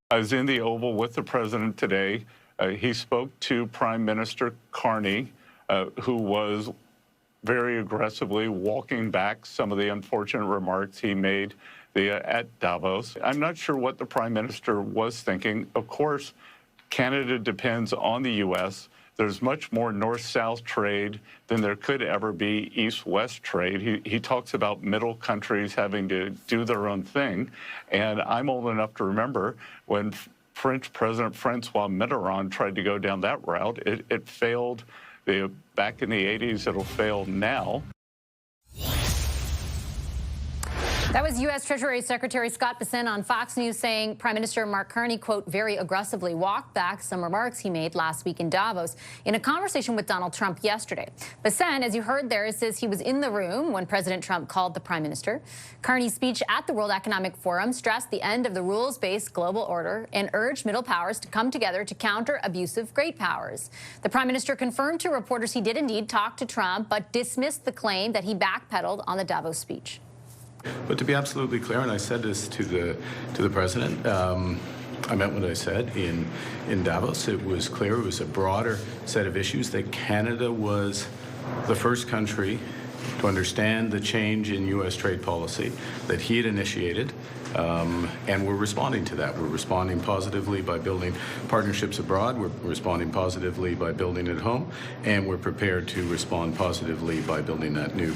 I was in the Oval with the president today. He spoke to Prime Minister Carney, who was very aggressively walking back some of the unfortunate remarks he made at Davos. I'm not sure what the Prime Minister was thinking. Of course, Canada depends on the U.S. There's much more north-south trade than there could ever be east-west trade. He talks about middle countries having to do their own thing. And I'm old enough to remember when French President Francois Mitterrand tried to go down that route. It failed back in the 80s. It'll fail now. That was U.S. Treasury Secretary Scott Bessent on Fox News saying Prime Minister Mark Carney, quote, very aggressively walked back some remarks he made last week in Davos in a conversation with Donald Trump yesterday. Bessent, as you heard there, says he was in the room when President Trump called the Prime Minister. Carney's speech at the World Economic Forum stressed the end of the rules-based global order and urged middle powers to come together to counter abusive great powers. The Prime Minister confirmed to reporters he did indeed talk to Trump, but dismissed the claim that he backpedaled on the Davos speech. But to be absolutely clear, and I said this to the president, I meant what I said in Davos. It was clear, it was a broader set of issues, that Canada was the first country to understand the change in U.S. trade policy that he had initiated, and we're responding to that. We're responding positively by building partnerships abroad. We're responding positively by building at home, and we're prepared to respond positively by building that new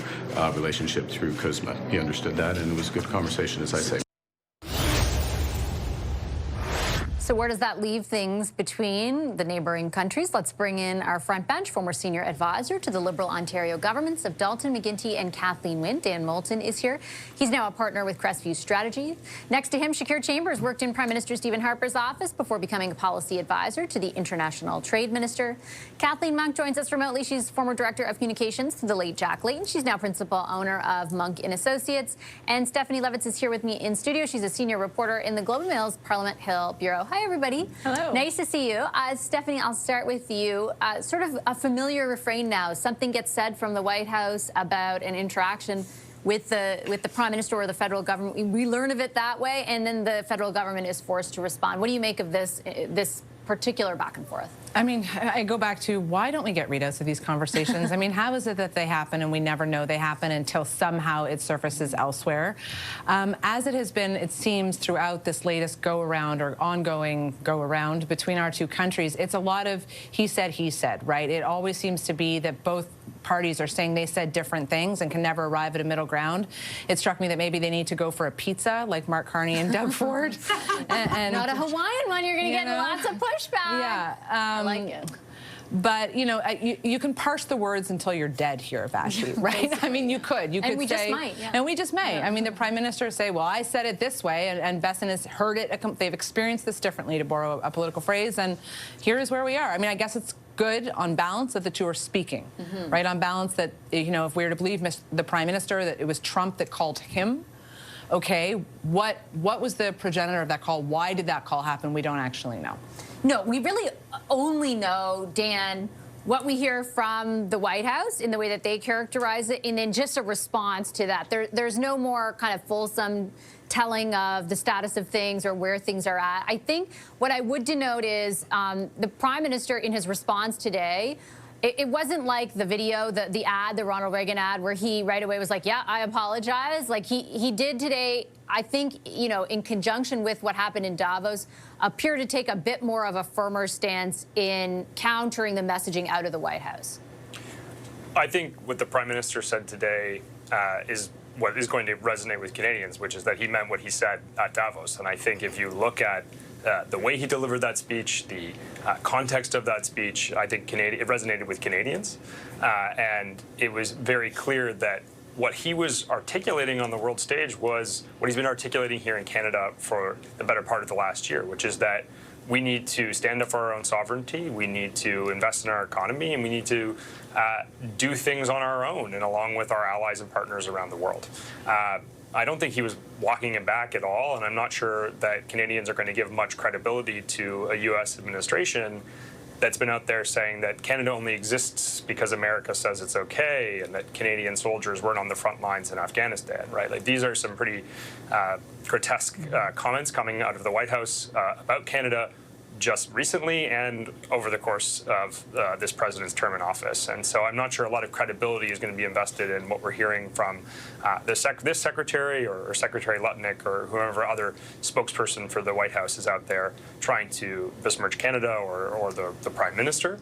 relationship through CUSMA. He understood that, and it was a good conversation, as I say. So where does that leave things between the neighbouring countries? Let's bring in our front bench, former senior advisor to the Liberal Ontario governments of Dalton McGuinty and Kathleen Wynne. Dan Moulton is here. He's now a partner with Crestview Strategy. Next to him, Shakir Chambers worked in Prime Minister Stephen Harper's office before becoming a policy advisor to the International Trade Minister. Kathleen Monk joins us remotely. She's former director of communications to the late Jack Layton. She's now principal owner of Monk & Associates. And Stephanie Levitz is here with me in studio. She's a senior reporter in the Globe and Mail's Parliament Hill Bureau. Hi, everybody. Hello. Nice to see you. Stephanie, I'll start with you. Sort of a familiar refrain now. Something gets said from the White House about an interaction with the Prime Minister or the federal government. We learn of it that way, and then the federal government is forced to respond. What do you make of this particular back and forth? I mean, I go back to, why don't we get readouts of these conversations? I mean, how is it that they happen and we never know they happen until somehow it surfaces elsewhere? As it has been, it seems, throughout this latest go-around or ongoing go-around between our two countries, it's a lot of he said, right? It always seems to be that both parties are saying they said different things and can never arrive at a middle ground. It struck me that maybe they need to go for a pizza, like Mark Carney and Doug Ford. and not a Hawaiian one. You're going to get lots of pushback. Yeah. I like it. But, you know, you can parse the words until you're dead here, Vashti, right? I mean, you could. You could we say, just might, yeah. And we just may. Yeah. I mean, the Prime Minister say, well, I said it this way, and Bessent has heard it. They've experienced this differently, to borrow a political phrase, and here is where we are. I mean, I guess it's good on balance that the two are speaking, right? On balance that, you know, if we were to believe the Prime Minister that it was Trump that called him, okay, what was the progenitor of that call? Why did that call happen? We don't actually know. No, we really only know, Dan, what we hear from the White House in the way that they characterize it, and then just a response to that. There's no more kind of fulsome telling of the status of things or where things are at. I think what I would denote is the Prime Minister, in his response today, it wasn't like the video, the ad, the Ronald Reagan ad, where he right away was like, yeah, I apologize. Like he did today, I think, you know, in conjunction with what happened in Davos, appear to take a bit more of a firmer stance in countering the messaging out of the White House. I think what the Prime Minister said today is what is going to resonate with Canadians, which is that he meant what he said at Davos. And I think if you look at the way he delivered that speech, the context of that speech, I think it resonated with Canadians. And it was very clear that what he was articulating on the world stage was what he's been articulating here in Canada for the better part of the last year, which is that we need to stand up for our own sovereignty, we need to invest in our economy, and we need to do things on our own and along with our allies and partners around the world. I don't think he was walking it back at all, and I'm not sure that Canadians are going to give much credibility to a U.S. administration that's been out there saying that Canada only exists because America says it's okay, and that Canadian soldiers weren't on the front lines in Afghanistan, right? Like, these are some pretty grotesque comments coming out of the White House about Canada just recently and over the course of this president's term in office. And so I'm not sure a lot of credibility is going to be invested in what we're hearing from this secretary or Secretary Lutnick or whoever other spokesperson for the White House is out there trying to besmirch Canada or the Prime Minister.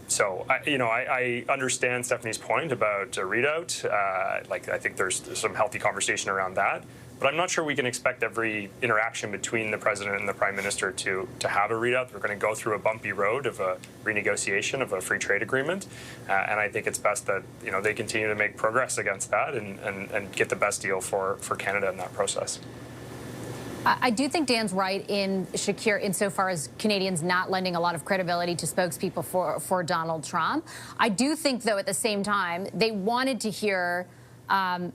So, I understand Stephanie's point about a readout. I think there's some healthy conversation around that. But I'm not sure we can expect every interaction between the president and the prime minister to have a readout. We're going to go through a bumpy road of a renegotiation of a free trade agreement. And I think it's best that they continue to make progress against that and get the best deal for Canada in that process. I do think Dan's right in Shakir insofar as Canadians not lending a lot of credibility to spokespeople for Donald Trump. I do think, though, at the same time, they wanted to hear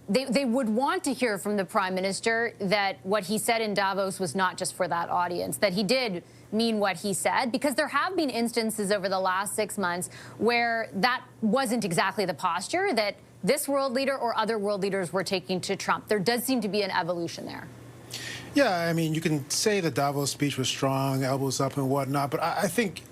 they would want to hear from the Prime Minister that what he said in Davos was not just for that audience, that he did mean what he said, because there have been instances over the last 6 months where that wasn't exactly the posture that this world leader or other world leaders were taking to Trump. There does seem to be an evolution there. Yeah, I mean, you can say the Davos speech was strong, elbows up and whatnot, but I think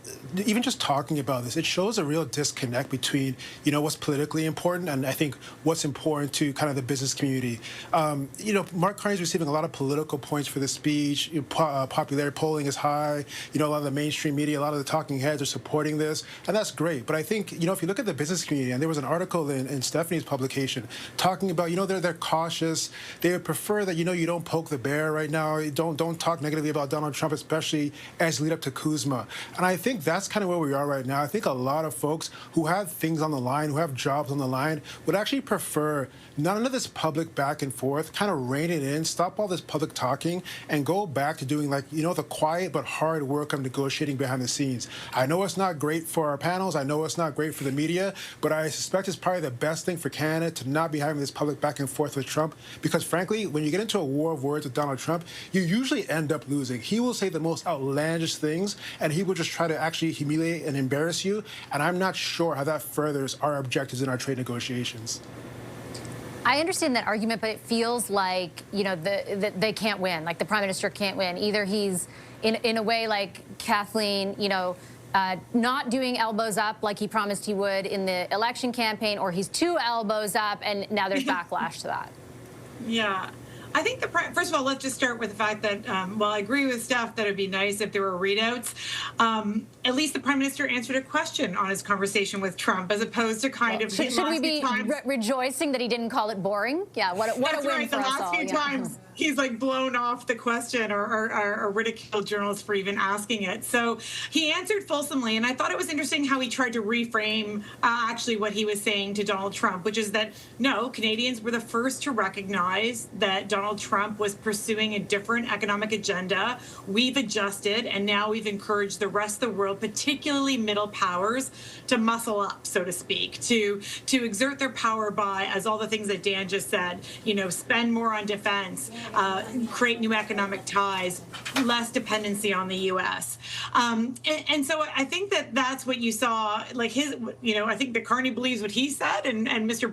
even just talking about this, it shows a real disconnect between, what's politically important and I think what's important to kind of the business community. Mark Carney is receiving a lot of political points for the speech. Popularity polling is high. A lot of the mainstream media, a lot of the talking heads are supporting this, and that's great. But I think, if you look at the business community, and there was an article in Stephanie's publication talking about, they're cautious. They would prefer that, you don't poke the bear right now. Don't talk negatively about Donald Trump, especially as you lead up to Kuzma. And I think that's kind of where we are right now. I think a lot of folks who have things on the line, who have jobs on the line, would actually prefer none of this public back and forth, kind of rein it in, stop all this public talking, and go back to doing the quiet but hard work of negotiating behind the scenes. I know it's not great for our panels. I know it's not great for the media, but I suspect it's probably the best thing for Canada to not be having this public back and forth with Trump, because frankly, when you get into a war of words with Donald Trump, you usually end up losing. He will say the most outlandish things, and he will just try to actually humiliate and embarrass you, and I'm not sure how that furthers our objectives in our trade negotiations. I understand that argument, but it feels like, they can't win, like the Prime Minister can't win. Either he's, in a way like Kathleen, not doing elbows up like he promised he would in the election campaign, or he's too elbows up, and now there's backlash to that. Yeah. I think first of all, let's just start with the fact that, while I agree with Steph that it'd be nice if there were readouts, at least the Prime Minister answered a question on his conversation with Trump, as opposed to kind of... Should we be rejoicing that he didn't call it boring? Yeah, what a win for us all. The last few times he's blown off the question or ridiculed journalists for even asking it. So he answered fulsomely, and I thought it was interesting how he tried to reframe actually what he was saying to Donald Trump, which is that, no, Canadians were the first to recognize that Donald Trump was pursuing a different economic agenda. We've adjusted, and now we've encouraged the rest of the world, particularly middle powers, to muscle up, so to speak, to exert their power by, as all the things that Dan just said, spend more on defense, create new economic ties, less dependency on the U.S. And so I think that's what you saw, I think that Carney believes what he said, and Mr.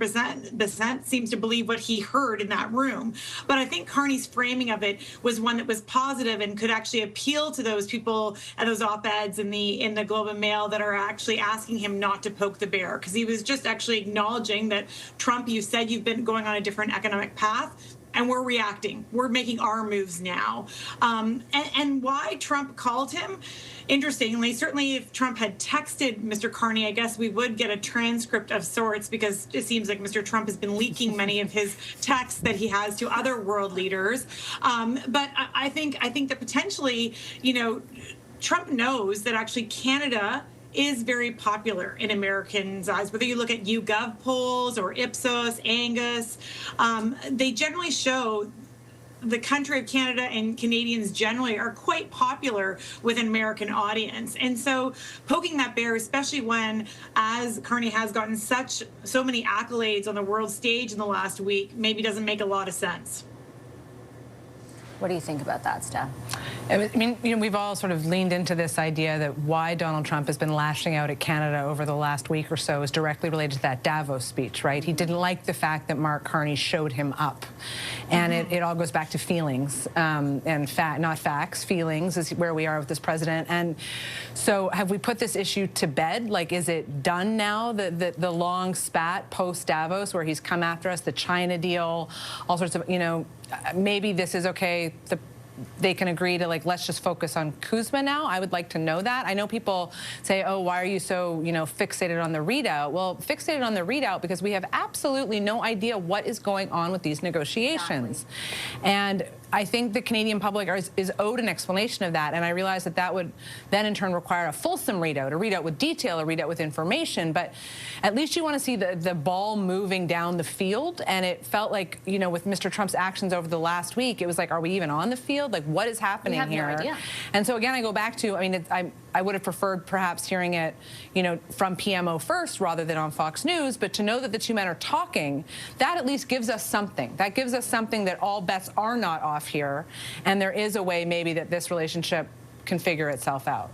Besant seems to believe what he heard in that room. But I think Carney's framing of it was one that was positive and could actually appeal to those people and those op-eds in the Globe and Mail that are actually asking him not to poke the bear, because he was just actually acknowledging that, Trump, you said you've been going on a different economic path, and we're reacting. We're making our moves now. And why Trump called him, interestingly, certainly if Trump had texted Mr. Carney, I guess we would get a transcript of sorts, because it seems like Mr. Trump has been leaking many of his texts that he has to other world leaders. But I think that potentially, Trump knows that actually Canada is very popular in Americans' eyes. Whether you look at YouGov polls or Ipsos, Angus, they generally show the country of Canada and Canadians generally are quite popular with an American audience. And so poking that bear, especially when, as Carney has gotten so many accolades on the world stage in the last week, maybe doesn't make a lot of sense. What do you think about that, Steph? I mean, we've all sort of leaned into this idea that why Donald Trump has been lashing out at Canada over the last week or so is directly related to that Davos speech, right? He didn't like the fact that Mark Carney showed him up. And it all goes back to feelings and not facts. Feelings is where we are with this president. And so have we put this issue to bed? Like, is it done now, the long spat post-Davos where he's come after us, the China deal, all sorts of, maybe this is okay. They can agree to, like, let's just focus on Kuzma now. I would like to know that. I know people say, oh, why are you so, fixated on the readout? Well, fixated on the readout because we have absolutely no idea what is going on with these negotiations. Exactly. And I think the Canadian public is owed an explanation of that, and I realize that that would then in turn require a fulsome readout, a readout with detail, a readout with information, but at least you want to see the ball moving down the field, and it felt like, with Mr. Trump's actions over the last week, it was like, are we even on the field? Like, what is happening here? No idea. And so again, I go back to, I would have preferred perhaps hearing it, from PMO first rather than on Fox News, but to know that the two men are talking, that at least gives us something. That gives us something that all bets are not off here, and there is a way maybe that this relationship can figure itself out.